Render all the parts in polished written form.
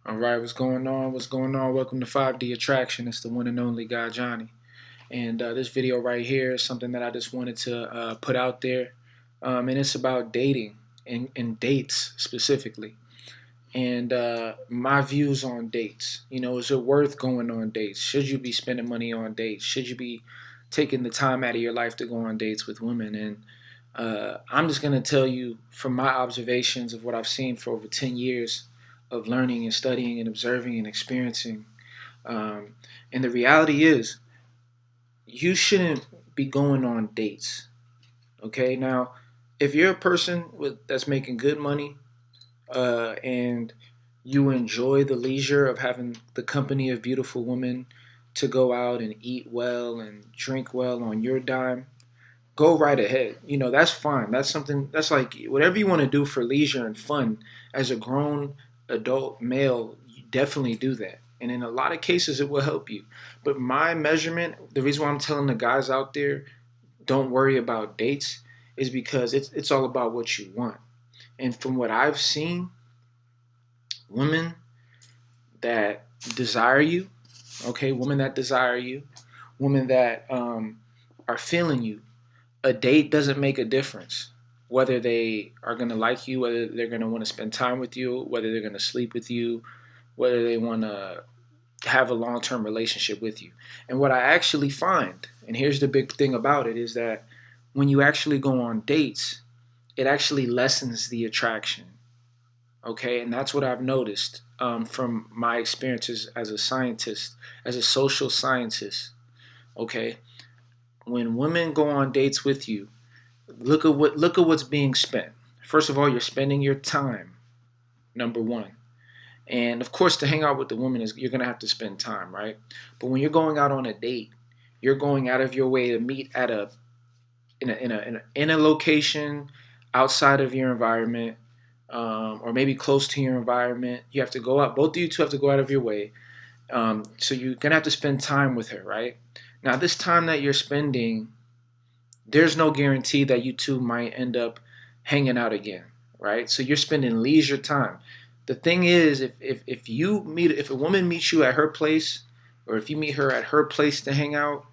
All right, what's going on? What's going on? Welcome to 5D Attraction. It's the one and only guy, Johnny. And this video right here is something that I just wanted to put out there. And it's about dating and dates specifically. And my views on dates. Is it worth going on dates? Should you be spending money on dates? Should you be taking the time out of your life to go on dates with women? And I'm just going to tell you from my observations of what I've seen for over 10 years of learning and studying and observing and experiencing. Um, and the reality is, you shouldn't be going on dates. Okay, now, if you're a person that's making good money and you enjoy the leisure of having the company of beautiful women to go out and eat well and drink well on your dime, go right ahead. That's fine. That's something that's like whatever you want to do for leisure and fun as a grown adult male, you definitely do that. And in a lot of cases, it will help you. But my measurement, the reason why I'm telling the guys out there, don't worry about dates, is because it's all about what you want. And from what I've seen, women that desire you, okay, women that desire you, women that are feeling you, a date doesn't make a difference. Whether they are going to like you, whether they're going to want to spend time with you, whether they're going to sleep with you, whether they want to have a long term relationship with you. And what I actually find, and here's the big thing about it, is that when you actually go on dates, it actually lessens the attraction. Okay. And that's what I've noticed from my experiences as a scientist, as a social scientist. Okay. When women go on dates with you, look at what's being spent. First of all, you're spending your time, number one. And of course, to hang out with the woman is you're gonna have to spend time, right? But when you're going out on a date, you're going out of your way to meet at a in a location outside of your environment, or maybe close to your environment. You have to go out. Both of you two have to go out of your way. So you're gonna have to spend time with her, right? Now, this time that you're spending, there's no guarantee that you two might end up hanging out again, right? So you're spending leisure time. The thing is, if a woman meets you at her place, or if you meet her at her place to hang out,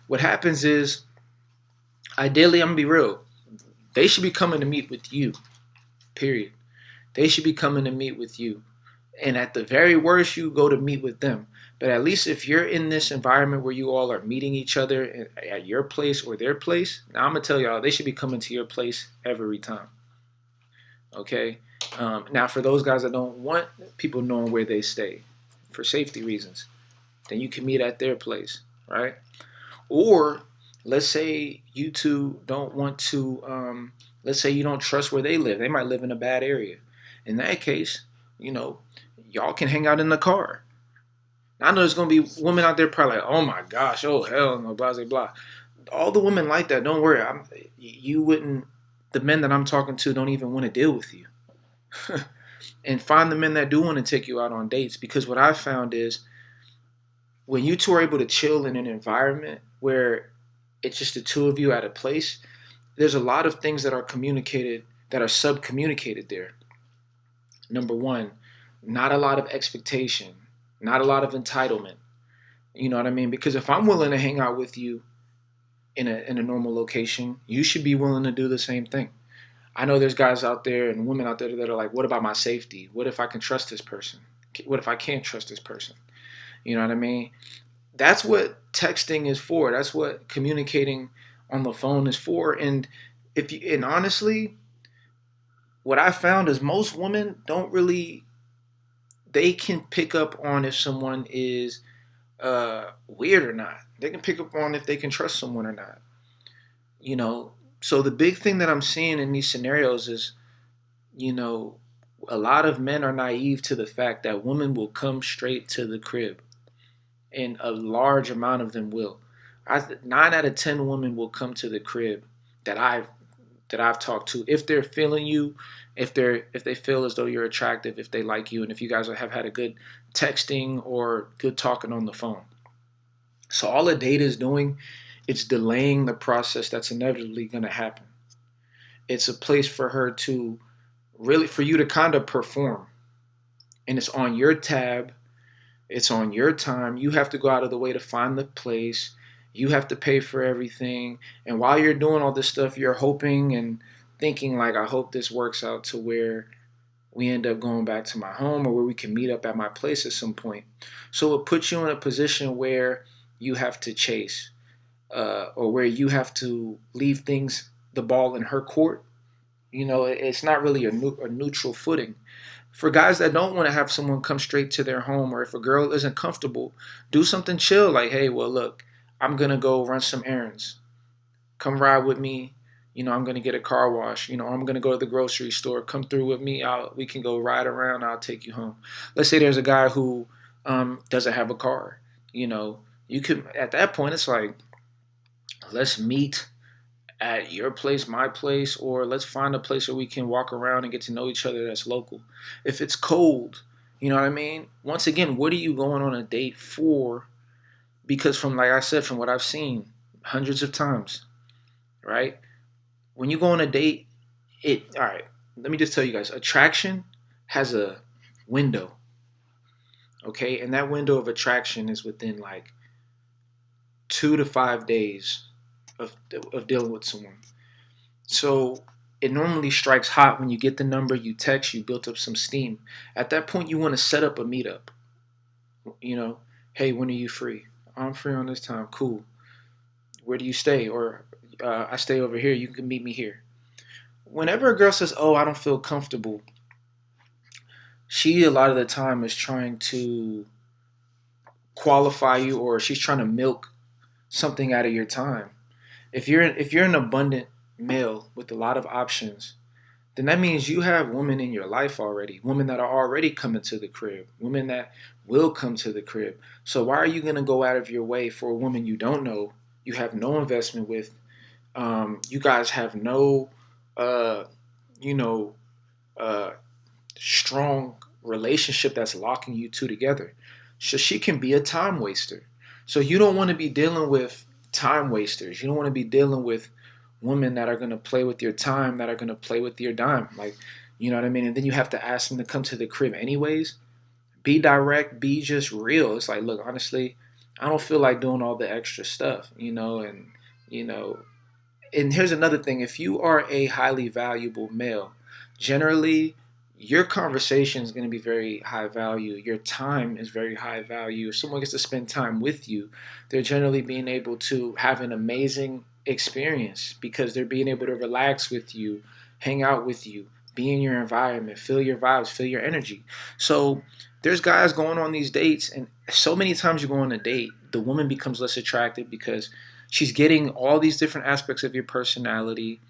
what happens is, ideally, I'm gonna be real, they should be coming to meet with you. Period. They should be coming to meet with you. And at the very worst, you go to meet with them. But at least if you're in this environment where you all are meeting each other at your place or their place, now I'm gonna tell y'all they should be coming to your place every time. Okay. Now, for those guys that don't want people knowing where they stay for safety reasons, then you can meet at their place, right? Or let's say you two don't want to. Let's say you don't trust where they live. They might live in a bad area. In that case, you know, y'all can hang out in the car. I know there's gonna be women out there probably like, oh my gosh, oh hell no, blah blah blah. All the women like that. Don't worry, you wouldn't. The men that I'm talking to don't even want to deal with you. And find the men that do want to take you out on dates, because what I found is when you two are able to chill in an environment where it's just the two of you at a place, there's a lot of things that are communicated that are sub communicated there. Number one, not a lot of expectation, not a lot of entitlement. You know what I mean? Because if I'm willing to hang out with you in a normal location, you should be willing to do the same thing. I know there's guys out there and women out there that are like, what about my safety? What if I can trust this person? What if I can't trust this person? You know what I mean? That's what texting is for. That's what communicating on the phone is for. And honestly, what I found is most women don't really, they can pick up on if someone is weird or not. They can pick up on if they can trust someone or not. You know, so the big thing that I'm seeing in these scenarios is, you know, a lot of men are naive to the fact that women will come straight to the crib, and a large amount of them will. 9 out of 10 women will come to the crib that I've talked to, if they're feeling you, if they feel as though you're attractive, if they like you, and if you guys have had a good texting or good talking on the phone. So all a date is doing, it's delaying the process that's inevitably going to happen. It's a place for her to really, for you to kind of perform. and it's on your tab. It's on your time. You have to go out of the way to find the place. You have to pay for everything. And while you're doing all this stuff, you're hoping and thinking like, I hope this works out to where we end up going back to my home or where we can meet up at my place at some point. So it puts you in a position where you have to chase, or where you have to leave things, the ball in her court. It's not really a neutral footing. For guys that don't want to have someone come straight to their home, or if a girl isn't comfortable, do something chill like, hey, well, look, I'm going to go run some errands. Come ride with me. I'm going to get a car wash. I'm going to go to the grocery store. Come through with me. We can go ride around. I'll take you home. Let's say there's a guy who doesn't have a car. You could, at that point, it's like, let's meet at your place, my place, or let's find a place where we can walk around and get to know each other that's local. If it's cold, you know what I mean? Once again, what are you going on a date for? Because from, like I said, from what I've seen hundreds of times, right? When you go on a date, all right, let me just tell you guys, attraction has a window, okay? And that window of attraction is within like 2 to 5 days of dealing with someone. So it normally strikes hot when you get the number, you text, you built up some steam. At that point, you want to set up a meetup. You know, hey, when are you free? I'm free on this time. Cool. Where do you stay? Or I stay over here. You can meet me here. Whenever a girl says, oh, I don't feel comfortable, she a lot of the time is trying to qualify you, or she's trying to milk something out of your time. If you're an abundant male with a lot of options, then that means you have women in your life already, women that are already coming to the crib, women that will come to the crib. So why are you going to go out of your way for a woman you don't know, you have no investment with, you guys have no, uh, you know, uh, strong relationship that's locking you two together? So she can be a time waster. So you don't want to be dealing with time wasters. You don't want to be dealing with women that are going to play with your time, that are going to play with your dime. Like, you know what I mean? And then you have to ask them to come to the crib anyways. Be direct, be just real. It's like, look, honestly, I don't feel like doing all the extra stuff, you know, and here's another thing. If you are a highly valuable male, generally your conversation is going to be very high value. Your time is very high value. If someone gets to spend time with you, they're generally being able to have an amazing experience because they're being able to relax with you, hang out with you, be in your environment, feel your vibes, feel your energy. So there's guys going on these dates, and so many times you go on a date, the woman becomes less attractive because she's getting all these different aspects of your personality.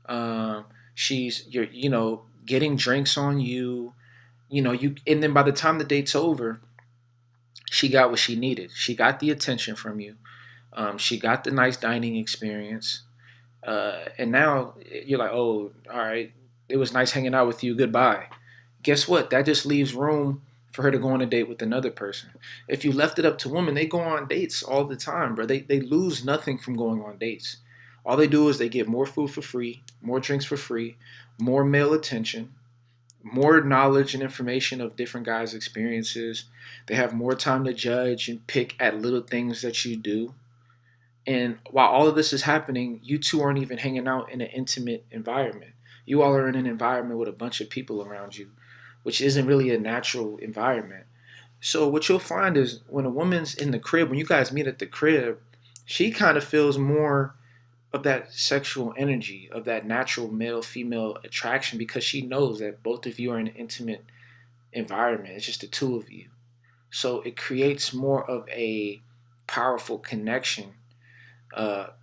Um, you're getting drinks on you. And then by the time the date's over, she got what she needed. She got the attention from you. She got the nice dining experience. And now you're like, oh, all right, it was nice hanging out with you. Goodbye. Guess what? That just leaves room for her to go on a date with another person. If you left it up to women, they go on dates all the time, bro. They lose nothing from going on dates. All they do is they get more food for free, more drinks for free, more male attention, more knowledge and information of different guys' experiences. They have more time to judge and pick at little things that you do. And while all of this is happening, you two aren't even hanging out in an intimate environment. You all are in an environment with a bunch of people around you, which isn't really a natural environment. So what you'll find is when a woman's in the crib, when you guys meet at the crib, she kind of feels more of that sexual energy, of that natural male female attraction because she knows that both of you are in an intimate environment. It's just the two of you. So it creates more of a powerful connection,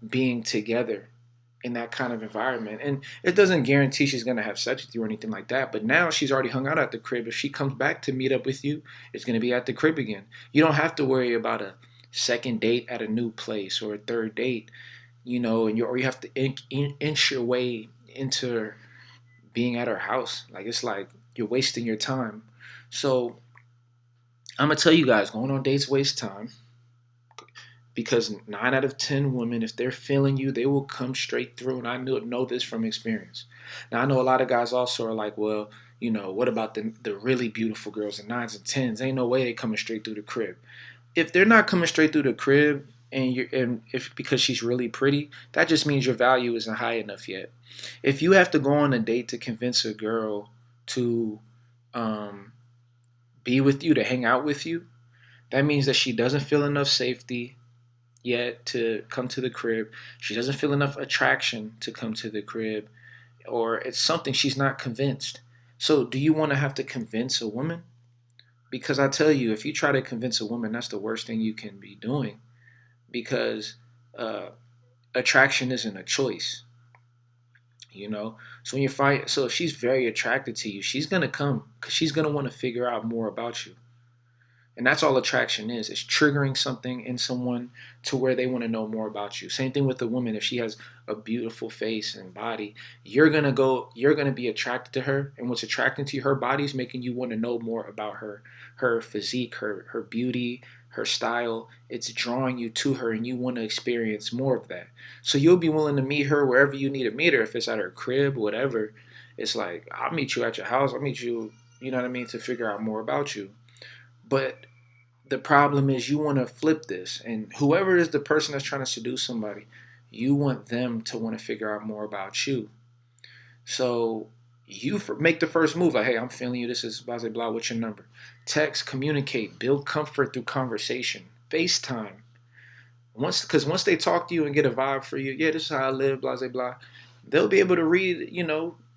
being together in that kind of environment. And it doesn't guarantee she's going to have sex with you or anything like that. But now she's already hung out at the crib. If she comes back to meet up with you, it's going to be at the crib again. You don't have to worry about a second date at a new place or a third date, or you have to inch your way into being at her house. Like, it's like you're wasting your time. So I'm going to tell you guys, going on dates waste time. Because 9 out of 10 women, if they're feeling you, they will come straight through. And I know this from experience. Now, I know a lot of guys also are like, well, What about the really beautiful girls, the nines and tens? Ain't no way they coming straight through the crib. If they're not coming straight through the crib, and if because she's really pretty, that just means your value isn't high enough yet. If you have to go on a date to convince a girl to um, be with you, to hang out with you, that means that she doesn't feel enough safety yet to come to the crib. She doesn't feel enough attraction to come to the crib, or it's something she's not convinced. So, do you want to have to convince a woman? Because I tell you, if you try to convince a woman, that's the worst thing you can be doing. Because uh, attraction isn't a choice, you know. So when you fight, so if she's very attracted to you, she's gonna come because she's gonna want to figure out more about you. And that's all attraction is. It's triggering something in someone to where they want to know more about you. Same thing with a woman. If she has a beautiful face and body, you're gonna be attracted to her. And what's attracting to you, her body is making you want to know more about her physique, her beauty, her style. It's drawing you to her and you want to experience more of that. So you'll be willing to meet her wherever you need to meet her, if it's at her crib, whatever. It's like, I'll meet you at your house, I'll meet you, you know what I mean, to figure out more about you. But the problem is you want to flip this, and whoever is the person that's trying to seduce somebody, you want them to want to figure out more about you. So you make the first move, like, hey, I'm feeling you, this is blah blah blah, what's your number? Text, communicate, build comfort through conversation, FaceTime. Once they talk to you and get a vibe for you, yeah, this is how I live, blah blah blah, they'll be able to read,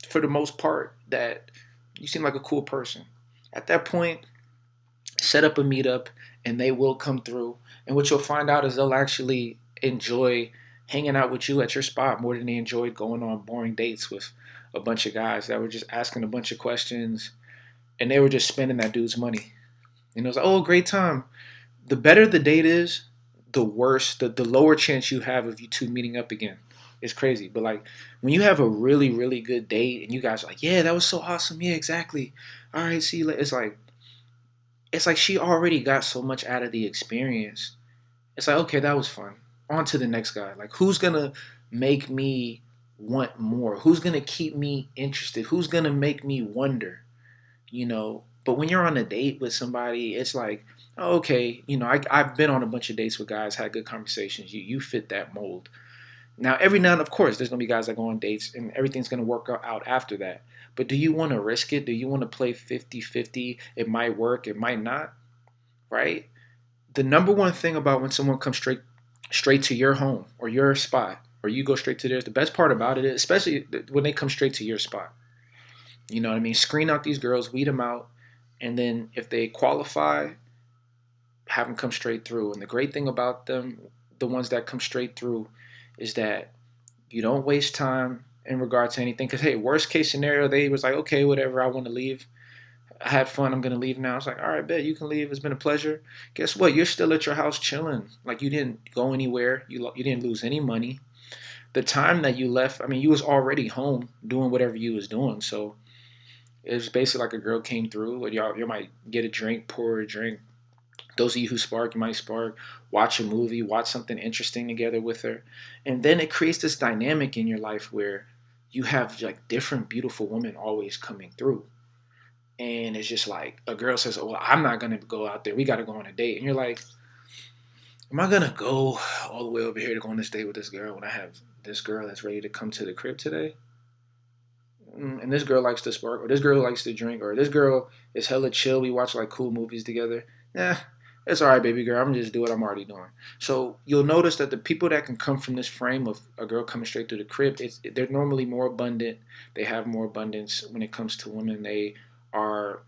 for the most part, that you seem like a cool person. At that point, set up a meetup and they will come through. And what you'll find out is they'll actually enjoy hanging out with you at your spot more than they enjoyed going on boring dates with a bunch of guys that were just asking a bunch of questions and they were just spending that dude's money. And it was like, oh, great time. The better the date is, the worse, the lower chance you have of you two meeting up again. It's crazy. But like when you have a really, really good date and you guys are like, yeah, that was so awesome. Yeah, exactly. All right, see you later. It's like she already got so much out of the experience. It's like, okay, that was fun. On to the next guy. Like, who's gonna make me want more? Who's gonna keep me interested? Who's gonna make me wonder? But when you're on a date with somebody, it's like, oh, okay, I've been on a bunch of dates with guys, had good conversations. You fit that mold. Now, every now and of course, there's gonna be guys that go on dates and everything's gonna work out after that. But do you want to risk it? Do you want to play 50-50? It might work, it might not, right? The number one thing about when someone comes straight to your home or your spot, or you go straight to theirs, the best part about it is, especially when they come straight to your spot, you know what I mean? Screen out these girls, weed them out, and then if they qualify, have them come straight through. And the great thing about them, the ones that come straight through, is that you don't waste time in regard to anything. Because hey, worst case scenario, they was like, okay, whatever, I want to leave. I had fun. I'm gonna leave now. It's like, all right, bet you can leave. It's been a pleasure. Guess what? You're still at your house chilling. Like you didn't go anywhere. You didn't lose any money. The time that you left, I mean, you was already home doing whatever you was doing. So it was basically like a girl came through, and y'all you might get a drink, pour a drink. Those of you who spark, you might spark, watch a movie, watch something interesting together with her. And then it creates this dynamic in your life where you have like different beautiful women always coming through. And it's just like a girl says, oh, well, I'm not going to go out there. We got to go on a date. And you're like, am I going to go all the way over here to go on this date with this girl when I have this girl that's ready to come to the crib today? And this girl likes to spark, or this girl likes to drink, or this girl is hella chill. We watch like cool movies together. Yeah, it's all right, baby girl. I'm gonna just do what I'm already doing. So you'll notice that the people that can come from this frame of a girl coming straight through the crib, they're normally more abundant. They have more abundance when it comes to women. They are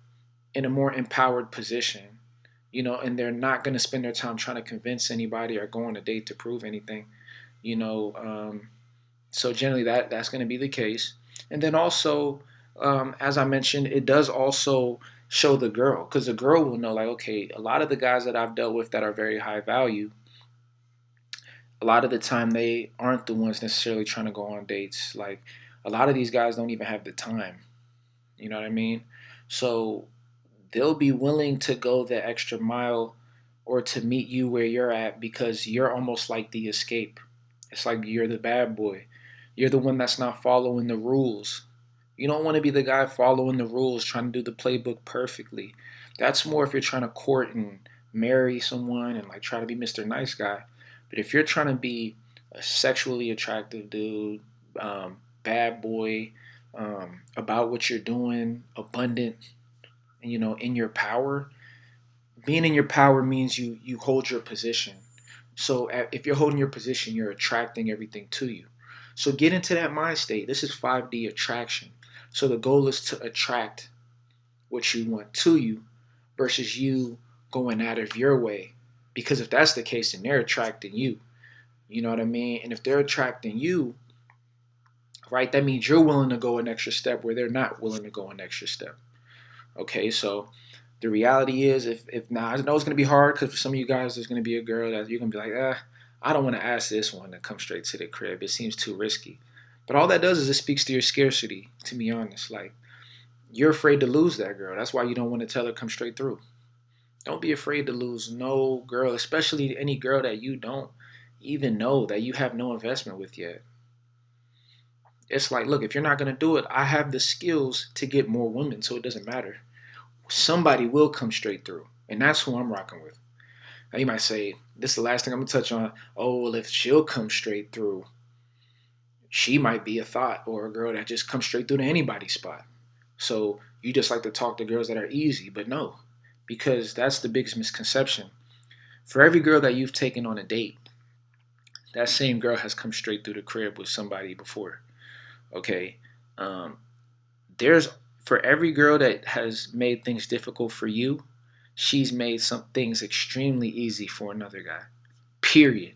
in a more empowered position, and they're not gonna spend their time trying to convince anybody or go on a date to prove anything, you know. So generally, that's going to be the case. And then also, as I mentioned, it does also show the girl, because the girl will know, like, okay, a lot of the guys that I've dealt with that are very high value, a lot of the time they aren't the ones necessarily trying to go on dates. Like a lot of these guys don't even have the time. You know what I mean? So they'll be willing to go the extra mile or to meet you where you're at because you're almost like the escape. It's like you're the bad boy. You're the one that's not following the rules. You don't want to be the guy following the rules, trying to do the playbook perfectly. That's more if you're trying to court and marry someone and like try to be Mr. Nice Guy. But if you're trying to be a sexually attractive dude, bad boy, about what you're doing, abundant, and in your power, being in your power means you hold your position. So if you're holding your position, you're attracting everything to you. So get into that mind state. This is 5D attraction. So the goal is to attract what you want to you versus you going out of your way. Because if that's the case, then they're attracting you. You know what I mean? And if they're attracting you, right, that means you're willing to go an extra step where they're not willing to go an extra step. Okay, so the reality is, if now I know it's gonna be hard because for some of you guys, there's gonna be a girl that you're gonna be like, I don't want to ask this one to come straight to the crib. It seems too risky. But all that does is it speaks to your scarcity. To be honest, like you're afraid to lose that girl. That's why you don't want to tell her come straight through. Don't be afraid to lose no girl, especially any girl that you don't even know, that you have no investment with yet. It's like, look, if you're not gonna do it, I have the skills to get more women, so it doesn't matter. Somebody will come straight through, and that's who I'm rocking with. Now you might say, this is the last thing I'm gonna touch on. Oh, well, if she'll come straight through, she might be a thought or a girl that just comes straight through to anybody's spot. So you just like to talk to girls that are easy, but no, because that's the biggest misconception. For every girl that you've taken on a date, that same girl has come straight through the crib with somebody before. Okay, um, there's for every girl that has made things difficult for you, she's made some things extremely easy for another guy. Period.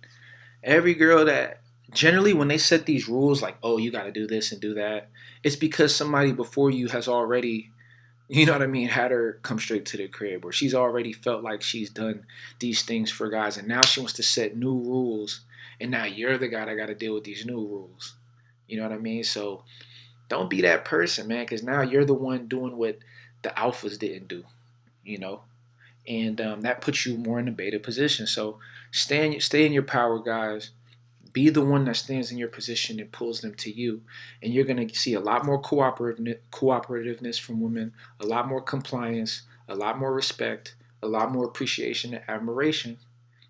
Every girl that generally when they set these rules like, oh, you got to do this and do that, it's because somebody before you has already, had her come straight to the crib, or she's already felt like she's done these things for guys, and now she wants to set new rules, and now you're the guy that got to deal with these new rules. You know what I mean? So don't be that person, man, because now you're the one doing what the alphas didn't do, you know? And that puts you more in a beta position. So stay in your power, guys. Be the one that stands in your position and pulls them to you. And you're going to see a lot more cooperativeness from women, a lot more compliance, a lot more respect, a lot more appreciation and admiration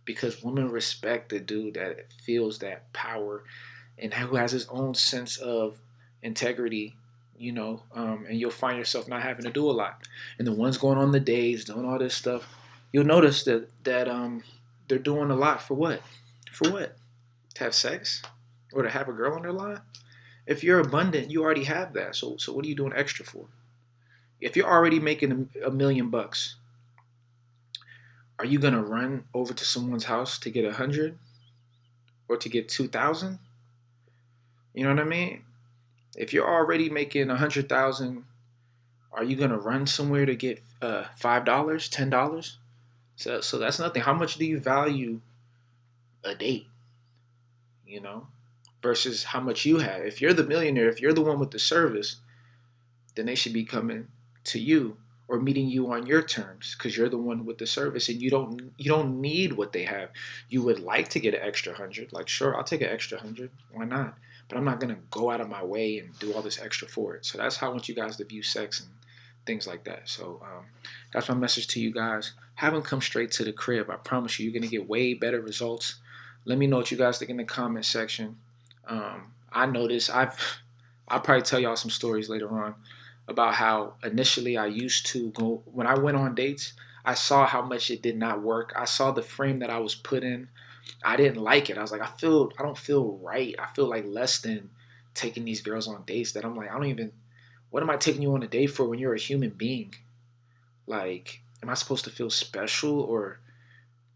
because women respect the dude that feels that power and who has his own sense of integrity, and you'll find yourself not having to do a lot. And the ones going on the days, doing all this stuff, you'll notice that they're doing a lot for what? For what? To have sex or to have a girl on their line? If you're abundant, you already have that. So what are you doing extra for? If you're already making a million bucks, are you gonna run over to someone's house to get 100 or to get 2,000? You know what I mean? If you're already making 100,000, are you gonna run somewhere to get $5, $10? So that's nothing. How much do you value a date? You know, versus how much you have. If you're the millionaire, if you're the one with the service, then they should be coming to you or meeting you on your terms because you're the one with the service and you don't need what they have. You would like to get an extra 100, like sure, I'll take an extra 100, why not? But I'm not gonna go out of my way and do all this extra for it. So that's how I want you guys to view sex and things like that. So that's my message to you guys. Have them come straight to the crib. I promise you, you're gonna get way better results. Let me know what you guys think in the comment section. I noticed I'll probably tell y'all some stories later on about how initially I used to go when I went on dates. I saw how much it did not work. I saw the frame that I was put in. I didn't like it. I was like, I don't feel right. I feel like less than taking these girls on dates that I'm like, I don't even, what am I taking you on a date for when you're a human being? Like, am I supposed to feel special or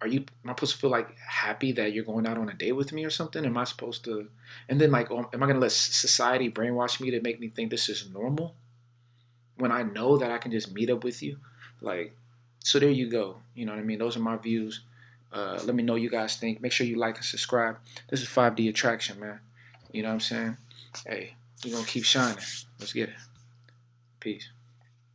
am I supposed to feel like happy that you're going out on a date with me or something? Am I supposed to, and then like, am I going to let society brainwash me to make me think this is normal? When I know that I can just meet up with you, like, so there you go. You know what I mean? Those are my views. Let me know what you guys think. Make sure you like and subscribe. This is 5D Attraction, man. You know what I'm saying? Hey, we're going to keep shining. Let's get it. Peace.